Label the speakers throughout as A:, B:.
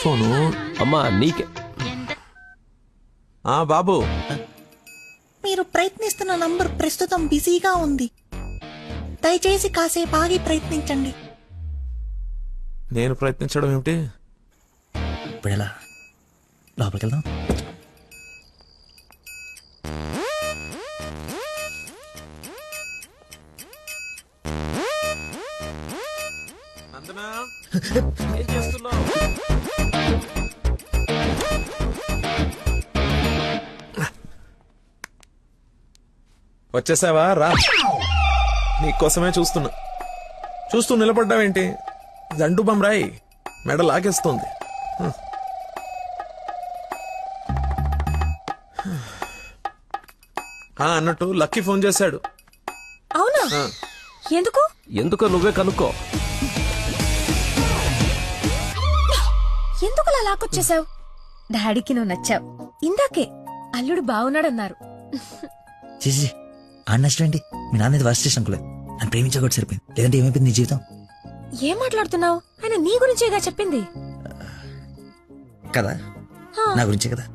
A: Phone
B: అమ్మా నీకే.
A: బాబు
C: మీరు ప్రయత్నిస్తున్న నంబర్ ప్రస్తుతం బిజీగా ఉంది, దయచేసి కాసేపు ఆగి ప్రయత్నించండి.
A: నేను ప్రయత్నించడం ఏమిటి?
D: ఇప్పుడు ఎలా లోపలికి వెళ్దాం?
A: నందనా, ఏం చేస్తున్నావ్? వచ్చేసావా? రా, నీకోసమే చూస్తూ నిలబడ్డావేంటి? జండు బమ్రాయి మెడ లాగేస్తోంది. అన్నట్టు లక్కీ ఫోన్ చేశాడు.
E: అవునా? ఎందుకు?
B: ఎందుకో నువ్వే కనుక్కో.
E: ఎందుకు అలా లాక్కొచ్చేసావు? డాడీకి నువ్వు నచ్చావు. ఇందాకే అల్లుడు బాగున్నాడన్నారు.
D: చేసి ఆ నష్టం ఏంటి? మీ నాన్న వర్స్ట్ చేసిన అనుకోలేదు, అని ప్రేమించకూడదు సరిపోయింది. లేదంటే ఏమైపోయింది నీ జీవితం?
E: ఏం మాట్లాడుతున్నావు? ఆయన నీ గురించేగా చెప్పింది
D: కదా, నా గురించే కదా.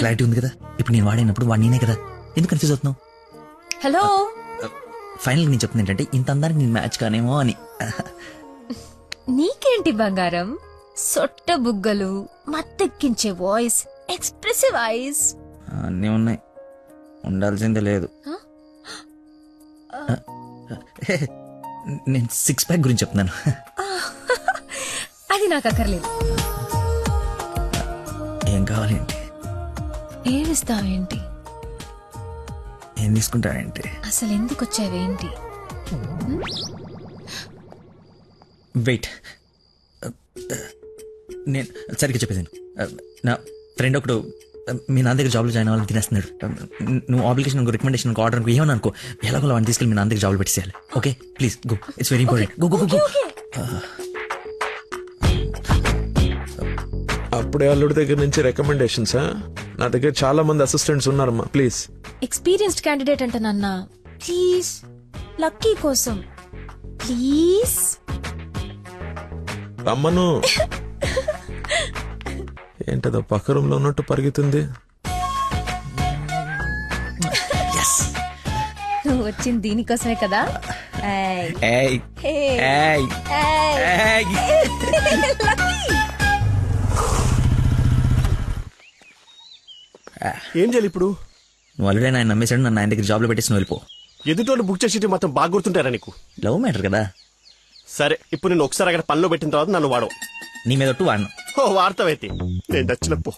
D: క్లారిటీ ఉంది కదా. ఇప్పుడు నేను వాడినప్పుడు వాడు నేనే కదా. ఎందుకు కన్ఫ్యూజ్ అవుతున్నావు?
E: హలో,
D: ఫైనల్ నేను చెప్తుంది ఏంటంటే ఇంత అందానికి నేను మ్యాచ్ కానేమో అని.
E: నీకేంటి బంగారం? సొట్ట బుగ్గలు, మత్తెక్కించే వాయిస్, ఎక్స్ప్రెసివ్ ఐస్
D: అన్నీ ఉన్నాయి, ఉండాల్సిందే లేదు. నేను సిక్స్ ప్యాక్ గురించి చెప్తున్నాను.
E: అది నాకు అక్కర్లేదు.
D: ఏం కావాలేంటి?
E: ఏమిస్తావేంటి?
D: ఏం తీసుకుంటావేంటి?
E: అసలు ఎందుకు వచ్చావేంటి?
D: వెయిట్, నేను సరిగ్గా చెప్పేసాను. నా ఫ్రెండ్ ఒకడు మీ నాన్న దగ్గర జాబ్లో జాయిన్ అవ్వాలని తినేస్తున్నాడు. నువ్వు అప్లికేషన్ రికమెండేషన్ ఆర్డర్ అనుకో, ఏమని అనుకో, ఎలాగో వాడిని తీసుకెళ్ళి మీ నాన్న దగ్గర జాబ్లో పెట్టేసేయాలి. Okay please go, it's very important. Go go go.
A: అప్పుడే అల్లుడి దగ్గర నుంచి రికమెండేషన్స్? నా దగ్గర చాలా మంది అసిస్టెంట్స్ ఉన్నారమ్మా, ప్లీజ్.
E: ఎక్స్పీరియన్స్డ్ క్యాండిడేట్ అంట నాన్న, ప్లీజ్ లక్కీ కోసం ప్లీజ్.
A: రమ్మను. ఏంటదో పక్క రూమ్ లో ఉన్నట్టు పరిగెత్తుంది.
E: నువ్వు వచ్చింది దీనికోసమే కదా.
F: ఏం చేయాలి ఇప్పుడు?
D: నువ్వు ఆల్రెడీ ఆయన నమ్మేశాడు, నన్ను ఆయన దగ్గర జాబ్లో పెట్టేసి నువ్వు వెళ్ళిపో.
F: ఎదుటోళ్ళు బుక్ చేసి మొత్తం బాగా గుర్తుంటారా నీకు?
D: లవ్ మ్యాటర్ కదా.
F: సరే, ఇప్పుడు నేను ఒకసారి అక్కడ పనిలో పెట్టిన తర్వాత నన్ను వాడవు.
D: నీ మీద ఒట్టు వాడను.
F: ఓ వార్తవైతే నేను నచ్చినప్పు.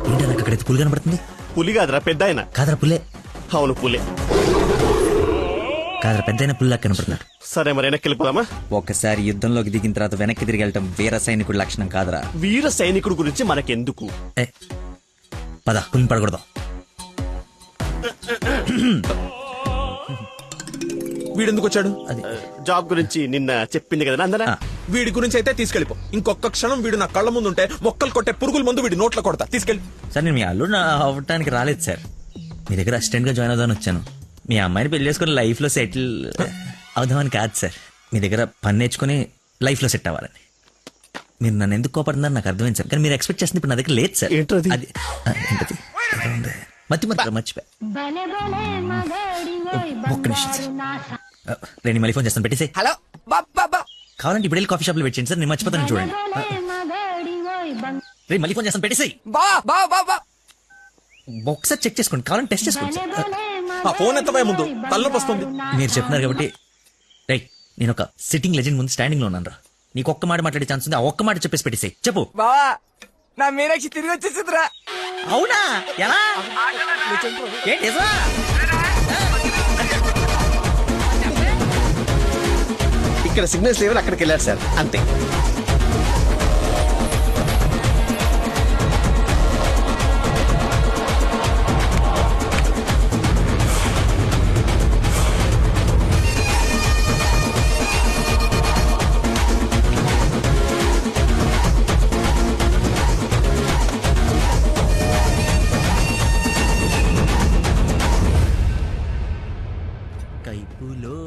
D: ఏంటో నాకు అక్కడైతే పులి కనపడుతుంది.
F: పులి కాదురా, పెద్ద ఆయన.
D: కాదరా పుల్లే.
F: అవును పులే.
D: కాదరా పెద్ద అయిన పుల్లా కనపడుతున్నాడు.
F: సరే మరి వెనక్కి వెళ్ళిపోదామా?
D: ఒకసారి యుద్ధంలోకి దిగిన తర్వాత వెనక్కి తిరిగి వెళ్ళటం వీర సైనికుడి లక్షణం కాదరా.
F: వీర సైనికుడు గురించి మనకెందుకు?
D: పద, పులిని పడకూడదు.
A: వీడెందుకు వచ్చాడు?
D: అది
F: జాబ్ గురించి నిన్న చెప్పింది కదా అందరా.
A: వీడి గురించి అయితే తీసుకెళ్ళిపో. ఇంకొక క్షణం వీడు నా కళ్ళ ముందు ఉంటే మొక్కలు కొట్టే పురుగుల ముందు వీడి నోట్లో కొడతా. తీసుకెళ్ళి.
D: సార్ నేను మీ అల్లుడు అవ్వటానికి రాలేదు సార్, మీ దగ్గర అసిస్టెంట్ గా జాయిన్ అవుదామని వచ్చాను. మీ అమ్మాయిని పెళ్లి చేసుకుని లైఫ్ లో సెటిల్ అవుదామని కాదు సార్, మీ దగ్గర పని నేర్చుకుని లైఫ్ లో సెట్ అవ్వాలని. మీరు నన్ను ఎందుకు కోపడుతున్నారు నాకు అర్థమైంది సార్, కానీ మీరు ఎక్స్పెక్ట్ చేస్తుంది ఇప్పుడు నా దగ్గర లేదు సార్.
F: ఏంటది?
D: అది ఏంటది? మర్చిపోయా. ఒక్క నిమిషం సార్, నేను మళ్ళీ ఫోన్ చేస్తాను, పెట్టేసి.
G: హలో
D: కావాలంటే ఇప్పుడు వెళ్ళి కాఫీ షాప్ లో పెట్టండి సార్, నేను మర్చిపోతాను చూడండి. రేపు మళ్ళీ ఫోన్ చేస్తాను, పెట్టేసి. ఒకసారి చెక్ చేసుకోండి, కావాలంటే టెస్ట్ చేసుకోండి సార్.
A: ఆ ఫోన్ ఎత్తబోయే ముందు తలనొప్పి వస్తుంది.
D: మీరు చెప్తున్నారు కాబట్టి రైట్, నేను ఒక సిట్టింగ్ లెజెండ్ ముందు స్టాండింగ్ లో ఉన్నాను రా. నీకు ఒక్క మాట మాట్లాడే ఛాన్స్ ఉంది, ఆ ఒక్క మాట చెప్పేసి పెట్టేసి చెప్పు.
G: బావా, నా మీనాక్షి తిరిగి వచ్చేసిందిరా.
D: అవునా? ఎలా? ఏంటి నిజమా?
F: ఇక్కడ సిగ్నల్స్ లేవని అక్కడికి వెళ్ళారు సార్, అంతే.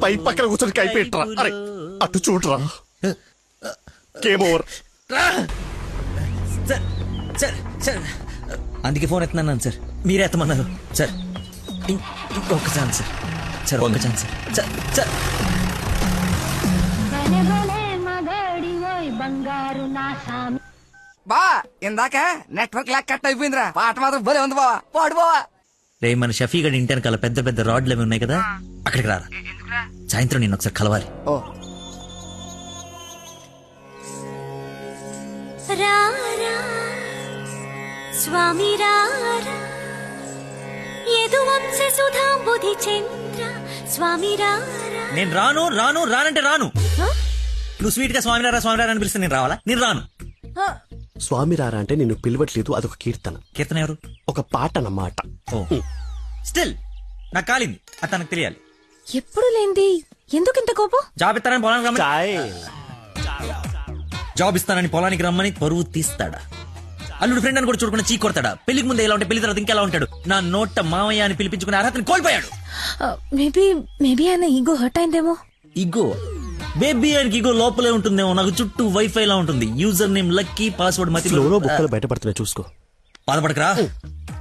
F: పై పక్కన కూర్చొని కైపెట్టరా. అరే అటు చూడరా game over.
D: Sir sir sir అందుకే ఫోన్ ఎత్తున్నాను సార్, మీరే ఎత్తమన్నారు సార్. ఇంకొక ఛాన్స్ సార్, సార్ ఒక్క ఛాన్స్ సార్. సార్ సార్
G: బా ఇందాక నెట్వర్క్ లాక్ కట్ అయిపోయిందిరా. పాట మాత్రం భలే ఉంది బావా, పాడు బావా.
D: రే మన షఫీ గడి ఇంటి వెనకాల పెద్ద పెద్ద రాడ్లు అవి ఉన్నాయి కదా, అక్కడికి రారా. సాయంత్రం నేను ఒకసారి కలవాలి.
G: ఓ
H: రారా స్వామి రారా యదువంశ సుధాంబుధి చంద్ర స్వామి రారా.
D: నేను రాను రాను రానంటే రాను. నువ్వు స్వీట్ గా స్వామినారా స్వామినారా అని పిలిస్తే నేను రావాలా? నేను రాను.
F: స్వామి రారా అంటే నిన్ను పిలవట్లేదు, అదొక కీర్తన.
D: కీర్తన ఎవరు?
F: ఒక పాట అన్నమాట.
D: ఓ స్టిల్ నాకు కాలింది, అది తనకు తెలియాలి.
E: ఎప్పుడు లేంది ఎందుకు ఇంత కోపం?
D: జాబ్ ఇస్తానని పొలానికి రమ్మని,
F: చాయ్
D: జాబ్ ఇస్తానని పొలానికి రమ్మని పరువు తీస్తాడా? అల్లుడు ఫ్రెండ్ అని కూడా చూడకుండా చీ కొడతాడా? పెళ్లికి ముందు ఎలా ఉంటే పెళ్లి తర్వాత ఇంకెలా ఉంటాడు? నా నోట మామయ్య అని పిలిపించుకునే అర్హతని కోల్పోయాడు.
E: మేబీ ఆయన ఈగో హర్ట్ అయిందేమో.
D: ఇగో బేబీ ఆయనకి ఇగో లోపలే ఉంటుందేమో. నాకు చుట్టూ వైఫై లా ఉంటుంది. యూజర్ నేమ్ లక్కీ, పాస్వర్డ్ మతి.
F: ఫ్లోలో బుక్కలు బయటపడుతున్నాయి చూసుకో.
D: బాధపడకరా,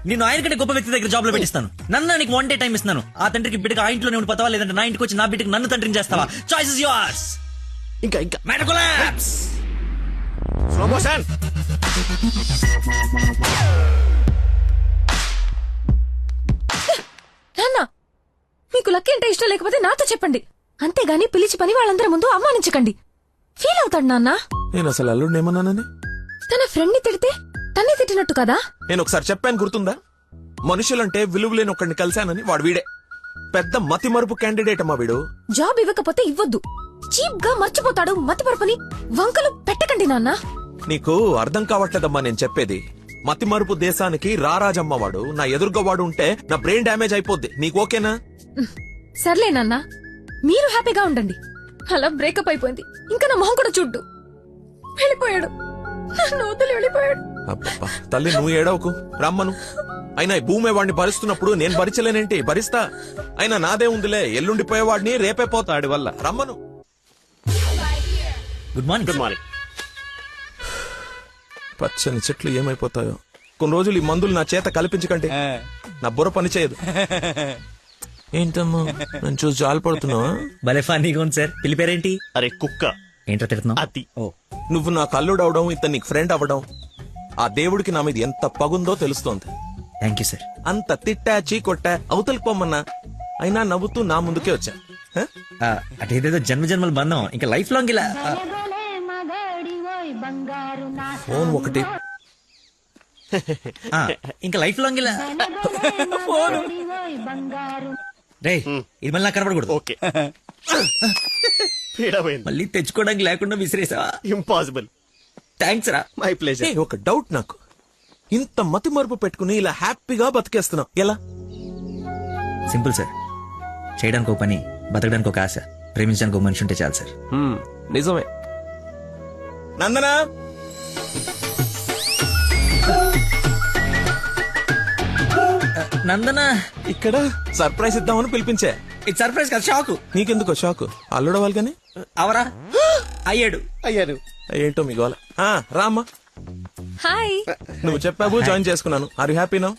D: నేను ఆయన కంటే గొప్ప వ్యక్తి దగ్గర జాబ్ లో పెట్టిస్తాను. నన్ను నీకు 1 day టైం ఇస్తున్నాను. ఆ తండ్రికి బిడ్డగా ఆ ఇంట్లోనే ఉండి పోతావా, లేదంటే నా ఇంటికి వచ్చి నా బిడ్డకి నన్ను తండ్రిని చేస్తావా? Choice is yours.
F: ఇంకా ఇంకా
D: మ్యాటర్ కొలాప్స్.
F: Slow motion.
E: నాన్న మీకు లక్కీ అంటే ఇష్టం లేకపోతే నాతో చెప్పండి, అంతేగాని పిలిచి పని వాళ్ళందరి ముందు అవమానించకండి. ఫీల్ అవుతాడు నాన్న.
A: నేను అసలు అల్లుడిని ఏమన్నానని?
E: తన ఫ్రెండ్ ని తిడితే తన్ని తిట్టినట్టు కదా.
A: నేను ఒకసారి చెప్పాను గుర్తుందా? మనుషులంటే విలువలేని ఒకడిని కలిశానని. వాడు వీడే పెద్ద మతి మరుపు క్యాండిడేట్ అమ్మా వీడు.
E: జాబ్ ఇవ్వకపోతే ఇవ్వద్దు. చీప్ గా మర్చిపోతాడు. మతి పరపని వంకలు పెట్టకండి నాన్న.
A: నీకు అర్థం కావట్లేదమ్మా నేను చెప్పేది. మతి మరుపు దేశానికి రారాజమ్మ వాడు. నా ఎదురుగా వాడు ఉంటే నా బ్రెయిన్ డ్యామేజ్ అయిపోద్ది. నీకు ఓకేనా?
E: సర్లే నాన్న, మీరు హ్యాపీగా ఉండండి. అలా బ్రేకప్ అయిపోయింది. ఇంకా నా మొహం కూడా చూడ్డు. వెళ్ళిపోయాడు, నన్ను వదిలి వెళ్ళిపోయాడు.
A: అబ్బబ్బా, తల్లి నువ్వు ఏడవకు, రమ్మను. అయినా ఈ భూమి వాడిని భరిస్తున్నప్పుడు నేను భరించలేనేంటి? భరిస్తా. అయినా నాదే ఉందిలే, ఎల్లుండిపోయేవాడిని రేపే పోతాడి వల్ల. రమ్మను.
D: Good morning.
F: Good morning.
A: పచ్చని చెట్లు ఏమైపోతాయో. కొన్ని రోజులు ఈ మందులు నా చేత కల్పించకండి, నా బుర్ర పని చేయదు. ఏంటమ్మా నన్ను చూసి జాలిపడుతున్నావా?
D: భలే ఫన్నీగా ఉంది సార్. పిల్లి పేరేంటి?
F: అరే కుక్క.
D: ఏంటో తిడుతున్నావు?
F: అతి.
D: ఓ
A: నువ్వు నాకు అల్లుడు అవడం, ఇతను నీకు ఫ్రెండ్ అవ్వడం, ఆ దేవుడికి నా మీద ఎంత పగుందో తెలుస్తోంది.
D: Thank you sir.
A: అంత తిట్టా చీకొట్టా అవతలికి పొమ్మన్నా అయినా నవ్వుతూ నా ముందుకే వచ్చా. హ?
D: అటేదేదో జన్మ జన్మల బంధం ఇంకా లైఫ్ లాంగ్ ఇలా.
A: ఫోన్ ఒకటి.
D: ఇంకా లైఫ్ లాంగ్ ఇలా. రే ఇది మళ్ళీ నాకు కనపడకూడదు.
F: ఓకే. పీడమైంది.
D: మళ్ళీ తెచ్చుకోవడానికి లేకుండా విసిరేసావా?
F: ఇంపాసిబుల్.
D: థ్యాంక్స్ రా.
F: My
A: A,
F: pleasure.
A: ఒక డౌట్ నాకు. ఇంత మతి మరుపు పెట్టుకుని ఇలా హ్యాపీగా బతికేస్తున్నావు ఎలా?
D: Simple sir. చేయడానికి ఒక పని, బతకడానికి ఒక ఆశ, ప్రేమించడానికి ఒక మనిషి ఉంటే చాలు సార్.
B: నిజమే.
A: నందనా,
D: నందన
A: ఇక్కడ సర్ప్రైజ్ ఇద్దామని పిలిపించే.
D: ఇది సర్ప్రైజ్ కదా, షాకు.
A: నీకెందుకో షాకు? అల్లుడవాలి కానీ
D: అవరా అయ్యాడు.
F: అయ్యారు.
A: ఏంటో మీ గోల. రామ్మా,
E: హాయ్.
A: నువ్వు చెప్పావు, జాయిన్ చేసుకున్నాను. Are you happy now?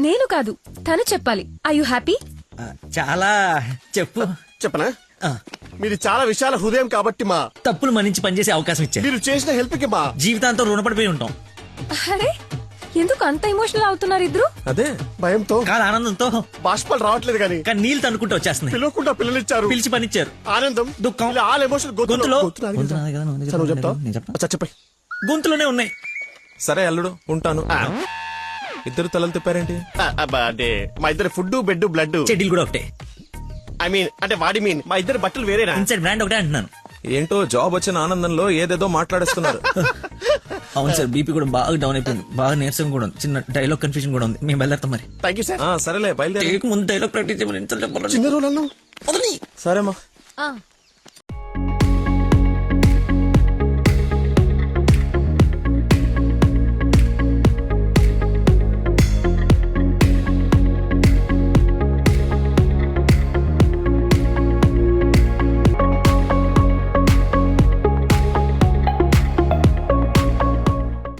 E: నేను కాదు, తను చెప్పాలి. I you happy?
D: చాలా. చెప్పు.
F: చెప్పనా?
D: ఆ,
F: మీరు చాలా విశాల హృదయం కాబట్టి మా
D: తప్పులు మన్నించి పనిచేసే అవకాశం ఇచ్చారు.
F: మీరు చేసిన హెల్ప్ కి మా
D: జీవితాంతం రుణపడిపోయి ఉంటాం.
E: అరే ఎందుకు అంత ఎమోషనల్ అవుతున్నారు ఇద్దరు?
A: అదే
F: భయంతో
D: కాదు ఆనందంతో.
F: బాష్పాలు రావట్లేదు కానీ
D: కానీ నీళ్ళు తనుకుంటూ వచ్చేస్తున్నాయి.
F: పిలవకుండా పిల్లలిచ్చారు.
D: పిలిచి పనిచ్చారు.
F: ఆనందం,
D: దుఃఖం,
F: ఇలా ఆల్ ఎమోషన్
D: గొంతులో.
F: గొంతులో
D: గొంతు నాది కదా, నువ్వు
F: సరే, నువ్వు చెప్తావా?
D: నేను చెప్తా.
F: అచ్చా, చెప్పండి.
D: గొంతులోనే ఉన్నాయి.
A: సరే అల్లుడు ఉంటాను. ఇద్దరు తలలు తిప్పారేంటి?
F: అంటే మా ఇద్దరు ఫుడ్ బెడ్ బ్లడ్.
D: చెడ్డీలు కూడా ఒకటే.
F: ఐ మీన్ అంటే వాడి మీన్ మా ఇద్దరు బట్టలు వేరేనా?
D: ఇన్సైడ్ బ్రాండ్ ఒకటే అంటున్నాను.
A: ఏంటో జాబ్ వచ్చిన ఆనందంలో ఏదేదో మాట్లాడేస్తున్నారు.
D: అవును సార్, బీపీ కూడా బాగా డౌన్ అయిపోయింది. బాగా నీరసం కూడా ఉంది. చిన్న డైలాగ్ కన్ఫ్యూజన్ కూడా ఉంది. మేము బయలుదేరుతాం మరి.
F: Thank you sir.
A: సరేలే బయలుదేరి.
D: ముందు డైలాగ్ ప్రాక్టీస్ చేయమని
F: చిన్న రోల్ అన్నావు.
A: సరేమ్మా.